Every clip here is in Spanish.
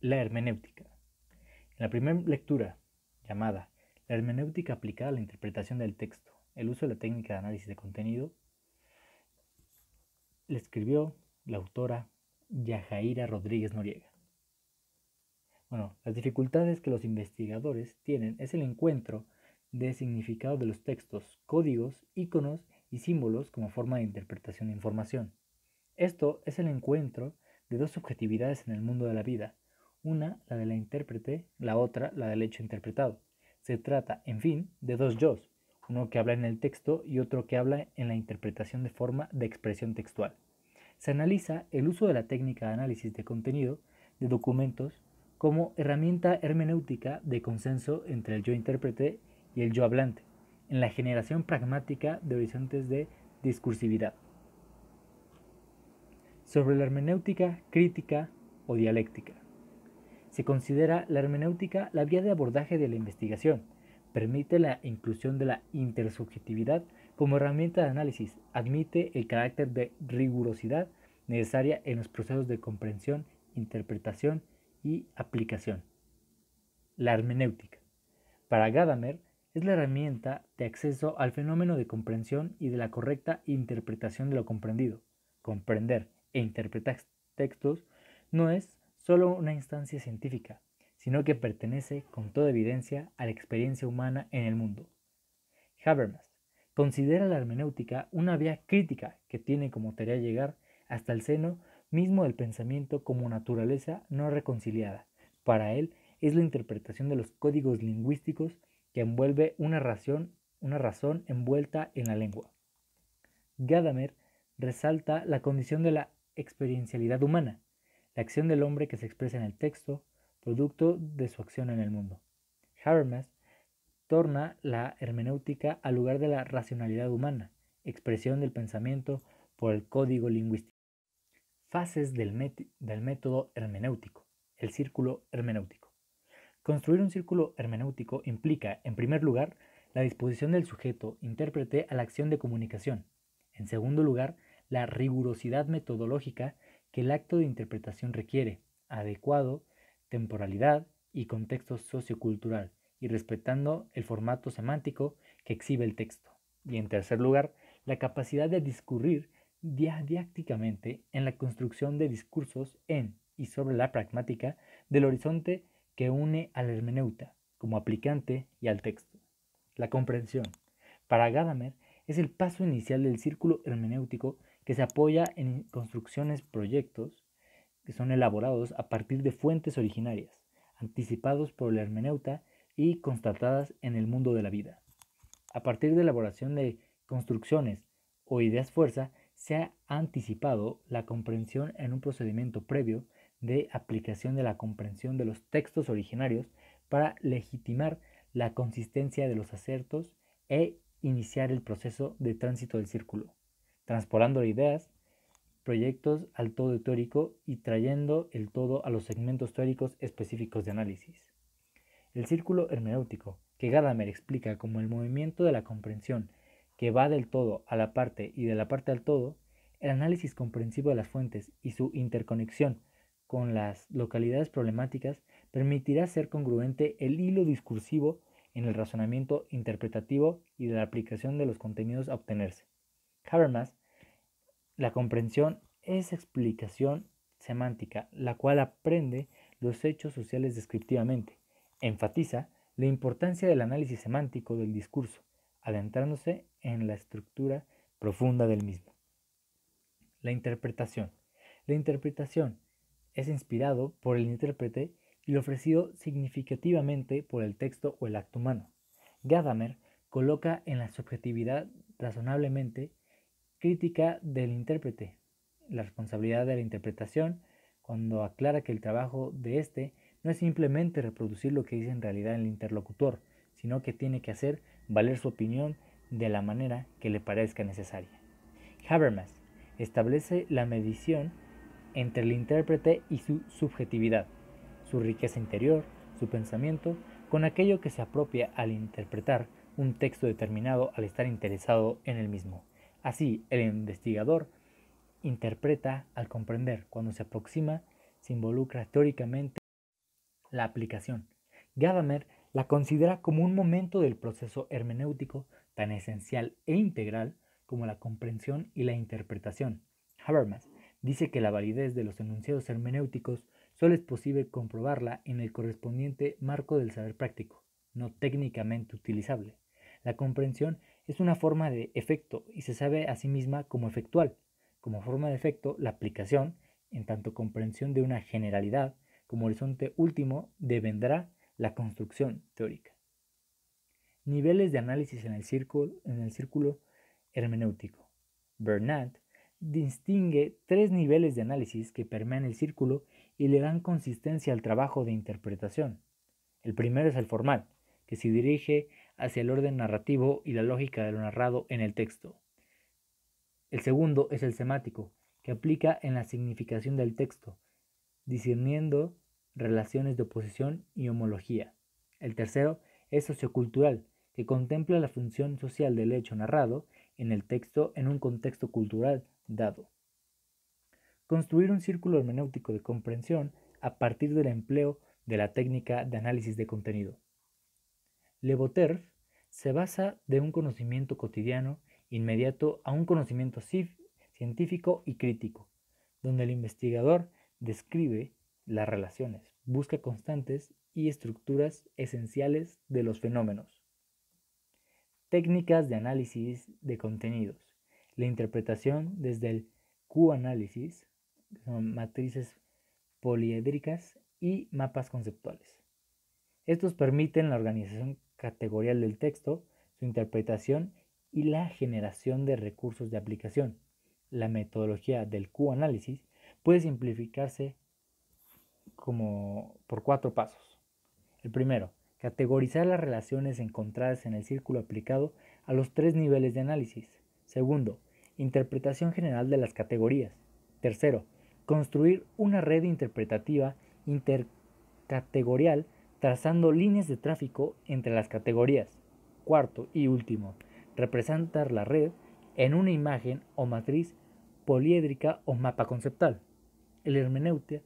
La hermenéutica. En la primera lectura, llamada La hermenéutica aplicada a la interpretación del texto, el uso de la técnica de análisis de contenido, la escribió la autora Yajaira Rodríguez Noriega. Las dificultades que los investigadores tienen es el encuentro de significado de los textos, códigos, iconos y símbolos como forma de interpretación de información. Esto es el encuentro de dos subjetividades en el mundo de la vida, una la de la intérprete, la otra la del hecho interpretado. Se trata, en fin, de dos yos, uno que habla en el texto y otro que habla en la interpretación de forma de expresión textual. Se analiza el uso de la técnica de análisis de contenido de documentos como herramienta hermenéutica de consenso entre el yo intérprete y el yo hablante, en la generación pragmática de horizontes de discursividad. Sobre la hermenéutica crítica o dialéctica. Se considera la hermenéutica la vía de abordaje de la investigación. Permite la inclusión de la intersubjetividad como herramienta de análisis. Admite el carácter de rigurosidad necesaria en los procesos de comprensión, interpretación y aplicación. La hermenéutica. Para Gadamer, es la herramienta de acceso al fenómeno de comprensión y de la correcta interpretación de lo comprendido. Comprender e interpretar textos no es solo una instancia científica, sino que pertenece con toda evidencia a la experiencia humana en el mundo. Habermas considera la hermenéutica una vía crítica que tiene como tarea llegar hasta el seno mismo del pensamiento como naturaleza no reconciliada. Para él es la interpretación de los códigos lingüísticos que envuelve una razón envuelta en la lengua. Gadamer resalta la condición de la experiencialidad humana, la acción del hombre que se expresa en el texto, producto de su acción en el mundo. Habermas torna la hermenéutica al lugar de la racionalidad humana, expresión del pensamiento por el código lingüístico. Fases del método hermenéutico, el círculo hermenéutico. Construir un círculo hermenéutico implica, en primer lugar, la disposición del sujeto intérprete a la acción de comunicación. En segundo lugar, la rigurosidad metodológica que el acto de interpretación requiere, adecuado, temporalidad y contexto sociocultural, y respetando el formato semántico que exhibe el texto. Y en tercer lugar, la capacidad de discurrir didácticamente en la construcción de discursos en y sobre la pragmática del horizonte que une al hermeneuta como aplicante y al texto. La comprensión. Para Gadamer es el paso inicial del círculo hermenéutico que se apoya en construcciones, proyectos que son elaborados a partir de fuentes originarias, anticipados por el hermeneuta y constatadas en el mundo de la vida. A partir de elaboración de construcciones o ideas fuerza, se ha anticipado la comprensión en un procedimiento previo de aplicación de la comprensión de los textos originarios para legitimar la consistencia de los acertos e iniciar el proceso de tránsito del círculo, transportando ideas, proyectos al todo teórico y trayendo el todo a los segmentos teóricos específicos de análisis. El círculo hermenéutico, que Gadamer explica como el movimiento de la comprensión que va del todo a la parte y de la parte al todo, el análisis comprensivo de las fuentes y su interconexión con las localidades problemáticas permitirá ser congruente el hilo discursivo en el razonamiento interpretativo y de la aplicación de los contenidos a obtenerse. Habermas, la comprensión es explicación semántica, la cual aprende los hechos sociales descriptivamente. Enfatiza la importancia del análisis semántico del discurso, adentrándose en la estructura profunda del mismo. La interpretación. La interpretación es inspirado por el intérprete y ofrecido significativamente por el texto o el acto humano. Gadamer coloca en la subjetividad razonablemente crítica del intérprete, la responsabilidad de la interpretación, cuando aclara que el trabajo de éste no es simplemente reproducir lo que dice en realidad el interlocutor, sino que tiene que hacer valer su opinión de la manera que le parezca necesaria. Habermas establece la medición entre el intérprete y su subjetividad, su riqueza interior, su pensamiento, con aquello que se apropia al interpretar un texto determinado al estar interesado en el mismo. Así, el investigador interpreta al comprender. Cuando se aproxima, se involucra teóricamente la aplicación. Gadamer la considera como un momento del proceso hermenéutico tan esencial e integral como la comprensión y la interpretación. Habermas dice que la validez de los enunciados hermenéuticos solo es posible comprobarla en el correspondiente marco del saber práctico, no técnicamente utilizable. La comprensión es una forma de efecto y se sabe a sí misma como efectual. Como forma de efecto, la aplicación, en tanto comprensión de una generalidad, como horizonte último, devendrá la construcción teórica. Niveles de análisis en el círculo hermenéutico. Bernat distingue tres niveles de análisis que permean el círculo y le dan consistencia al trabajo de interpretación. El primero es el formal, que se dirige hacia el orden narrativo y la lógica de lo narrado en el texto. El segundo es el semático, que aplica en la significación del texto, discerniendo relaciones de oposición y homología. El tercero es sociocultural, que contempla la función social del hecho narrado en el texto en un contexto cultural dado. Construir un círculo hermenéutico de comprensión a partir del empleo de la técnica de análisis de contenido. Le Boterf se basa de un conocimiento cotidiano inmediato a un conocimiento científico y crítico, donde el investigador describe las relaciones, busca constantes y estructuras esenciales de los fenómenos. Técnicas de análisis de contenidos. La interpretación desde el Q-análisis, que son matrices poliédricas y mapas conceptuales. Estos permiten la organización categorial del texto, su interpretación y la generación de recursos de aplicación. La metodología del Q-análisis puede simplificarse como por 4 pasos. El primero, categorizar las relaciones encontradas en el círculo aplicado a los 3 niveles de análisis. Segundo, interpretación general de las categorías. Tercero, construir una red interpretativa intercategorial trazando líneas de tráfico entre las categorías. Cuarto y último, representar la red en una imagen o matriz poliédrica o mapa conceptual. El hermenéutica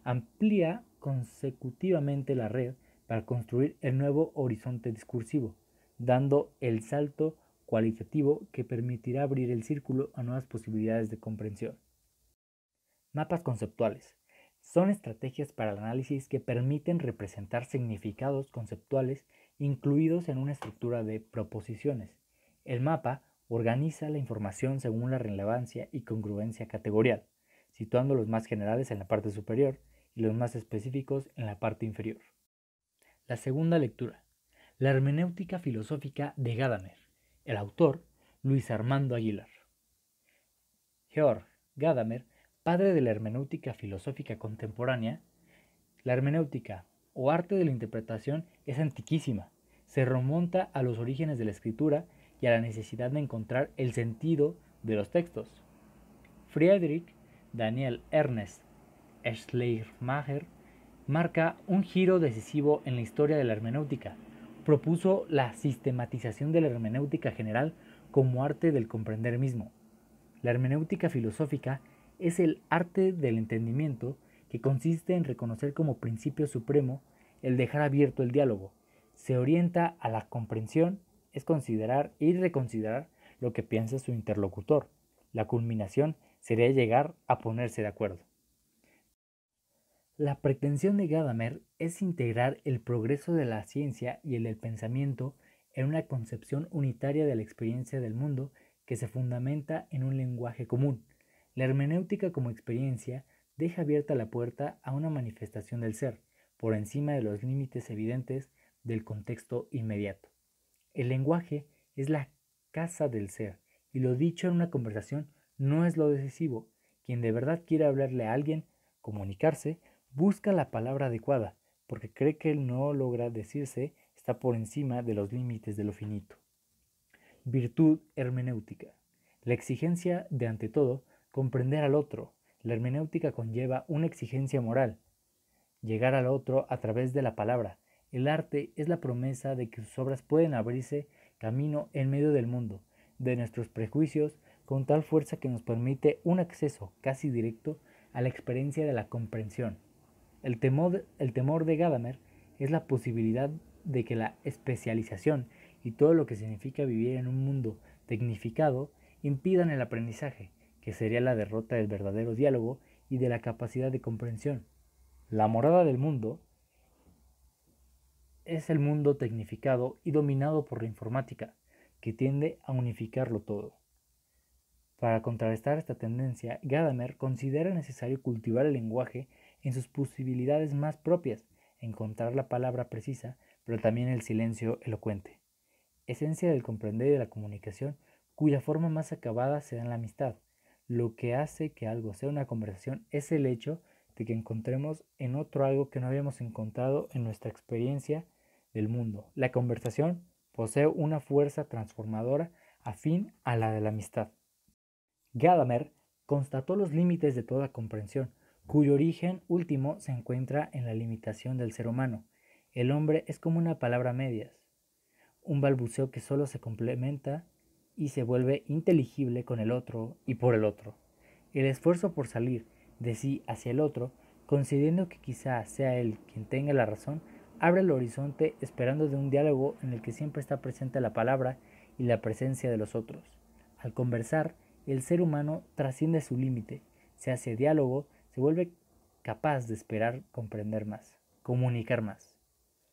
amplía consecutivamente la red para construir el nuevo horizonte discursivo, dando el salto cualitativo que permitirá abrir el círculo a nuevas posibilidades de comprensión. Mapas conceptuales. Son estrategias para el análisis que permiten representar significados conceptuales incluidos en una estructura de proposiciones. El mapa organiza la información según la relevancia y congruencia categorial, situando los más generales en la parte superior y los más específicos en la parte inferior. La segunda lectura. La hermenéutica filosófica de Gadamer. El autor, Luis Armando Aguilar. Georg Gadamer, padre de la hermenéutica filosófica contemporánea. La hermenéutica, o arte de la interpretación, es antiquísima. Se remonta a los orígenes de la escritura y a la necesidad de encontrar el sentido de los textos. Friedrich Daniel Ernst Schleiermacher marca un giro decisivo en la historia de la hermenéutica. Propuso la sistematización de la hermenéutica general como arte del comprender mismo. La hermenéutica filosófica es el arte del entendimiento que consiste en reconocer como principio supremo el dejar abierto el diálogo. Se orienta a la comprensión, es considerar y reconsiderar lo que piensa su interlocutor. La culminación sería llegar a ponerse de acuerdo. La pretensión de Gadamer es integrar el progreso de la ciencia y el del pensamiento en una concepción unitaria de la experiencia del mundo que se fundamenta en un lenguaje común. La hermenéutica como experiencia deja abierta la puerta a una manifestación del ser, por encima de los límites evidentes del contexto inmediato. El lenguaje es la casa del ser, y lo dicho en una conversación no es lo decisivo. Quien de verdad quiere hablarle a alguien, comunicarse, busca la palabra adecuada, porque cree que él no logra decirse está por encima de los límites de lo finito. Virtud hermenéutica. La exigencia de, ante todo, comprender al otro. La hermenéutica conlleva una exigencia moral. Llegar al otro a través de la palabra. El arte es la promesa de que sus obras pueden abrirse camino en medio del mundo, de nuestros prejuicios, con tal fuerza que nos permite un acceso casi directo a la experiencia de la comprensión. El temor de Gadamer es la posibilidad de que la especialización y todo lo que significa vivir en un mundo tecnificado impidan el aprendizaje, que sería la derrota del verdadero diálogo y de la capacidad de comprensión. La morada del mundo es el mundo tecnificado y dominado por la informática, que tiende a unificarlo todo. Para contrarrestar esta tendencia, Gadamer considera necesario cultivar el lenguaje en sus posibilidades más propias, encontrar la palabra precisa, pero también el silencio elocuente, esencia del comprender y de la comunicación, cuya forma más acabada se da en la amistad. Lo que hace que algo sea una conversación es el hecho de que encontremos en otro algo que no habíamos encontrado en nuestra experiencia del mundo. La conversación posee una fuerza transformadora afín a la de la amistad. Gadamer constató los límites de toda comprensión, cuyo origen último se encuentra en la limitación del ser humano. El hombre es como una palabra a medias, un balbuceo que solo se complementa y se vuelve inteligible con el otro y por el otro. El esfuerzo por salir de sí hacia el otro, considerando que quizá sea él quien tenga la razón, abre el horizonte esperando de un diálogo en el que siempre está presente la palabra y la presencia de los otros. Al conversar, el ser humano trasciende su límite, se hace diálogo, se vuelve capaz de esperar comprender más, comunicar más.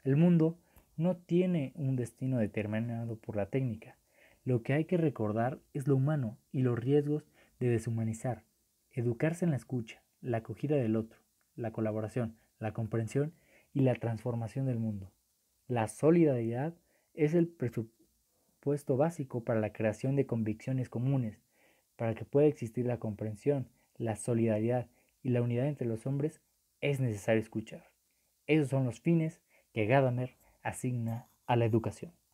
El mundo no tiene un destino determinado por la técnica. Lo que hay que recordar es lo humano y los riesgos de deshumanizar, educarse en la escucha, la acogida del otro, la colaboración, la comprensión y la transformación del mundo. La solidaridad es el presupuesto básico para la creación de convicciones comunes. Para que pueda existir la comprensión, la solidaridad y la unidad entre los hombres, es necesario escuchar. Esos son los fines que Gadamer asigna a la educación.